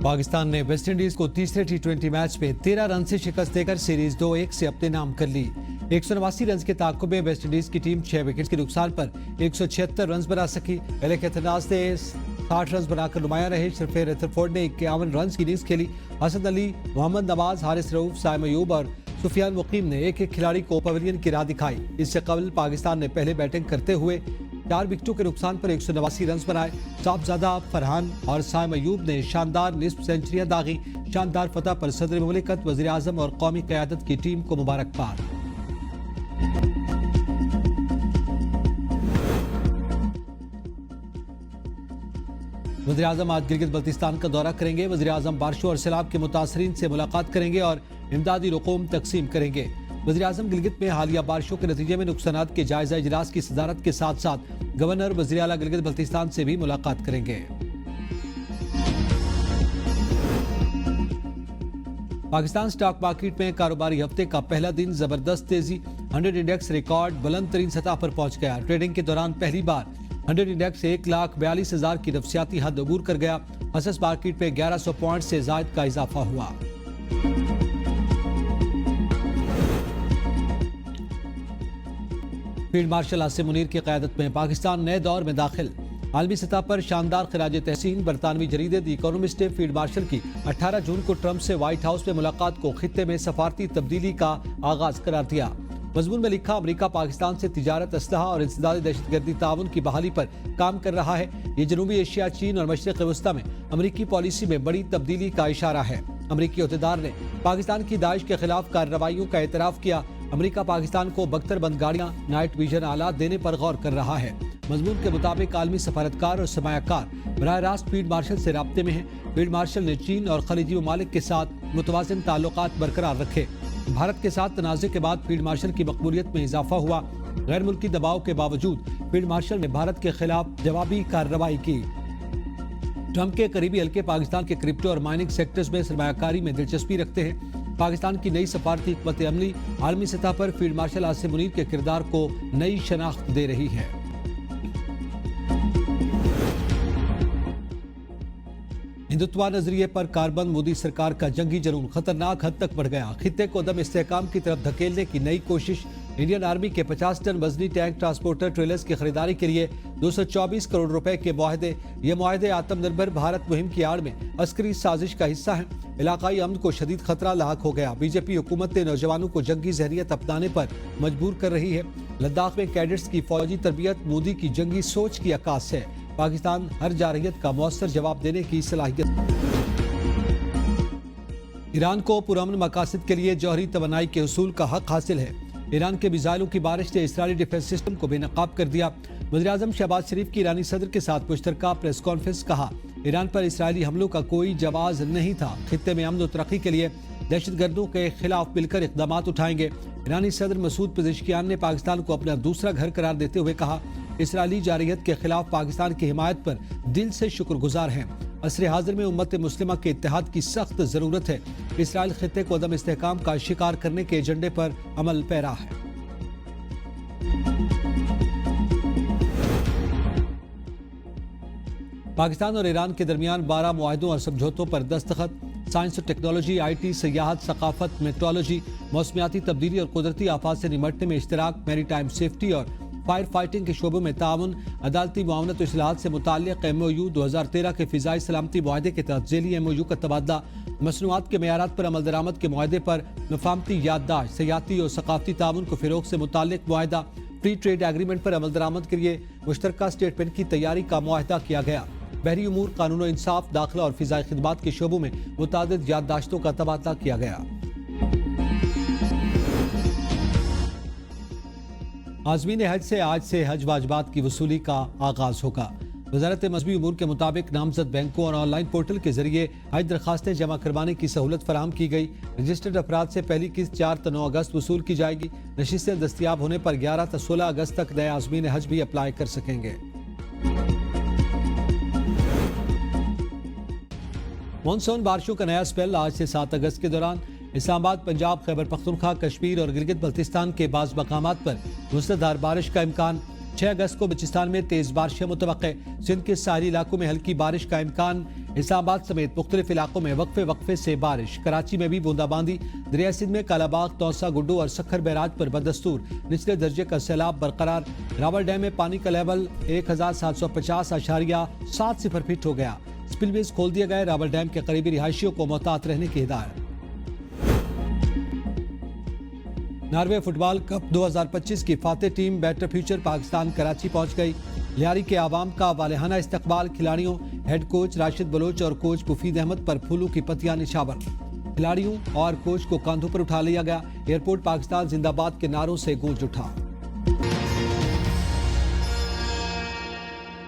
पाकिस्तान ने West Indies को तीसरे टी20 मैच में 13 रन से शिकस्त देकर सीरीज 2-1 से अपने नाम कर ली। 189 रन के ताक़ुब में वेस्ट इंडीज की टीम 6 विकेट के नुकसान पर 176 रन बना सकी। एलेक एथनास ने 60 रन बनाकर नुमाया रहे। शरफे रदरफोर्ड ने 51 रन की इनिंग्स खेली। हसन अली, मोहम्मद नवाज, हारिस रऊफ, साइम अयूब और सुफियान मुकीम ने एक खिलाड़ी को पवेलियन की राह दिखाई। इससे कबल पाकिस्तान ने पहले बैटिंग करते हुए 4 विकेटों के नुकसान पर 189 रन बनाए। साहबजादा, फरहान और साइम अयूब ने शानदार निस्फ सेंचुरियां दागी। शानदार फतह पर सदर मुमलिकत, वज़ीर आज़म और कौमी क़यादत की टीम को मुबारकबाद। वज़ीर आज़म आज गिलगित बल्तिस्तान का दौरा करेंगे। वज़ीर आज़म बारिशों और सैलाब के मुतासरीन से मुलाकात करेंगे और इमदादी रकूम तकसीम करेंगे। वज़ीर आज़म गिलगित में हालिया बारिशों के नतीजे में नुकसानात के जायजा इजलास की सदारत के साथ साथ गवर्नर वज़ीर आला गिलगित बल्तिस्तान से भी मुलाकात करेंगे। पाकिस्तान स्टॉक मार्केट में कारोबारी हफ्ते का पहला दिन जबरदस्त तेजी। 100 इंडेक्स रिकॉर्ड बुलंद तरीन सतह पर पहुंच गया। ट्रेडिंग के दौरान पहली बार 100 इंडेक्स 1,42,000 की नफसियाती हद अबूर कर गया। असस मार्केट में 1100 पॉइंट से जायद का इजाफा हुआ। फील्ड मार्शल आसिम मुनीर की क़यादत में पाकिस्तान नए दौर में दाखिल। आलमी सतह पर शानदार खिराज तहसीन। बरतानवी जरीदे द इकोनॉमिस्ट ने फील्ड मार्शल की 18 जून को ट्रंप से व्हाइट हाउस में मुलाकात को खित्ते में सफारती तब्दीली का आगाज करार दिया। मजमून में लिखा, अमरीका पाकिस्तान से तिजारत, असलहा और इंसदादी दहशतगर्दी ताउन की बहाली पर काम कर रहा है। ये जनूबी एशिया, चीन और मशरिक़ वस्ता में अमरीकी पॉलिसी में बड़ी तब्दीली का इशारा है। अमरीकी अहदेदार ने पाकिस्तान की दाइश के खिलाफ कार्रवाइयों का एतराफ़ किया। अमरीका पाकिस्तान को बख्तरबंद गाड़ियां, नाइट विजन आलात देने पर गौर कर रहा है। मजमून के मुताबिक आलमी सफारतकार और सरमायाकार बराह रास्त फील्ड मार्शल से राब्ते में हैं। फील्ड मार्शल ने चीन और खलीजी ममालिक के साथ मुतवाज़िन ताल्लुकात बरकरार रखे। भारत के साथ तनाज़े के बाद फील्ड मार्शल की मकबूलियत में इजाफा हुआ। गैर मुल्की दबाव के बावजूद फील्ड मार्शल ने भारत के खिलाफ जवाबी कार्रवाई की। ट्रंप के करीबी हल्के पाकिस्तान के क्रिप्टो और माइनिंग सेक्टर्स में सरमायाकारी में दिलचस्पी रखते हैं। पाकिस्तान की नई सफारती हिकमत अमली आलमी सतह पर फील्ड मार्शल आसिम मुनीर के किरदार को नई शनाख्त दे रही है। हिंदुत्व नजरिए पर कारबंद मोदी सरकार का जंगी जुनून खतरनाक हद तक बढ़ गया। खित्ते को दम इस्तेहकाम की तरफ धकेलने की नई कोशिश। इंडियन आर्मी के 50 टन वजनी टैंक ट्रांसपोर्टर ट्रेलर्स की खरीदारी के लिए 224 करोड़ रुपए के मुआहदे। ये मुआहदे आत्मनिर्भर भारत मुहिम की आड़ में अस्करी साजिश का हिस्सा है। इलाकाई अमन को शदीद खतरा लाहक हो गया। बीजेपी हुकूमत ने नौजवानों को जंगी जहरियत अपनाने पर मजबूर कर रही है। लद्दाख में कैडेट्स की फौजी तरबियत मोदी की जंगी सोच की अक्कास है। पाकिस्तान हर जारहियत का मौसर जवाब देने की सलाहियत। ईरान को पुरअमन मकासद के लिए जौहरी तवानाई के उसूल का हक हासिल है। ईरान के मिसाइलों की बारिश ने इस्राइली डिफेंस सिस्टम को बेनकाब कर दिया। वज़ीर आज़म शहबाज शरीफ की ईरानी सदर के साथ मुश्तरका प्रेस कॉन्फ्रेंस। कहा, ईरान पर इस्राइली हमलों का कोई जवाब नहीं था। खित्ते में अमन और तरक्की के लिए दहशतगर्दों के खिलाफ मिलकर इक़दाम उठाएंगे। ईरानी सदर मसूद पेज़ेश्कियान ने पाकिस्तान को अपना दूसरा घर करार देते हुए कहा, इसराइली जारहियत के खिलाफ पाकिस्तान की हिमायत पर दिल से शुक्रगुजार हैं। असर हाजिर में उम्मत मुस्लिमा के इत्तेहाद की सख्त जरूरत है। इसराइल खित्ते को अदम इस्तेहकाम का शिकार करने के एजेंडे पर अमल पैरा है। पाकिस्तान और ईरान के दरमियान 12 मुआहदों और समझौतों पर दस्तखत। साइंस और टेक्नोलॉजी, IT, सियाहत, सकाफत, मेट्रोलॉजी, मौसमियाती तब्दीली और कुदरती आफात से निमटने में इश्तराक, मैरीटाइम सेफ्टी और फायर फाइटिंग के शोबों में ताउन, अदालती मुआवनत और इस्लाहात से मुताल्लिक़ MOU 2013 के फ़िज़ाई सलामती मुआहदे के तहत ज़ेली MOU का तबादला, मसनूआत के मेयारात पर अमल दरामद के मुआहदे पर मफाहमती याददाश्त, सयाती और सकाफती ताउन को फ़रोग़ से मुताल्लिक़ मुआहदा, फ्री ट्रेड एग्रीमेंट पर अमल दरामद के लिए मुश्तरका स्टेटमेंट की तैयारी का मुआहदा किया गया। बहरी उमूर, कानून और इंसाफ, दाखिला और फ़िज़ाई खिदमात के शोबों में मुतादिद याददाश्तों का तबादला किया गया। आज़मीन हज से आज से हज वाजबात की वसूली का आगाज होगा। वज़ारत मज़हबी उमूर के मुताबिक नामजद बैंकों और ऑनलाइन पोर्टल के जरिए हज दरखास्तें जमा करवाने की सहूलत फराहम की गई। रजिस्टर्ड अफराद से पहली किस्त 4 से 9 अगस्त वसूल की जाएगी। नशिस्तें दस्तियाब होने पर 11 से 16 अगस्त तक नए आज़मीन हज भी अप्लाई कर सकेंगे। मानसून बारिशों का नया स्पेल आज से 7 अगस्त के दौरान इस्लामाबाद, पंजाब, खैबर पख्तूनख्वा, कश्मीर और गिलगित बल्तिस्तान के बाज़ मकामात पर मूसलाधार बारिश का इम्कान। 6 اگست کو بلوچستان میں تیز بارشیں متوقع، سندھ کے ساحلی علاقوں میں ہلکی بارش کا امکان، اسلام آباد سمیت مختلف علاقوں میں وقفے سے بارش، کراچی میں بھی بوندا باندی، دریائے سندھ میں کالا باغ، توسا، گڈو اور سکھر بیراج پر بدستور، نچلے درجے کا سیلاب برقرار، راول ڈیم میں پانی کا لیول 1750.70 فٹ ہو گیا، سپل ویز کھول دیا گیا، راول ڈیم کے قریبی رہائشیوں کو محتاط رہنے کی ہدایت۔ ناروے فٹ بال کپ 2025 کی فاتح team better future Pakistan Karachi پہنچ گئی، لیاری کے عوام کا والہانہ استقبال، کھلاڑیوں، ہیڈ کوچ راشد بلوچ اور کوچ مفید احمد پر پھولوں کی پتیاں نشاور، کھلاڑیوں اور کوچ کو کاندھوں پر اٹھا لیا گیا، ایئرپورٹ پاکستان زندہ باد کے نعروں سے گونج اٹھا۔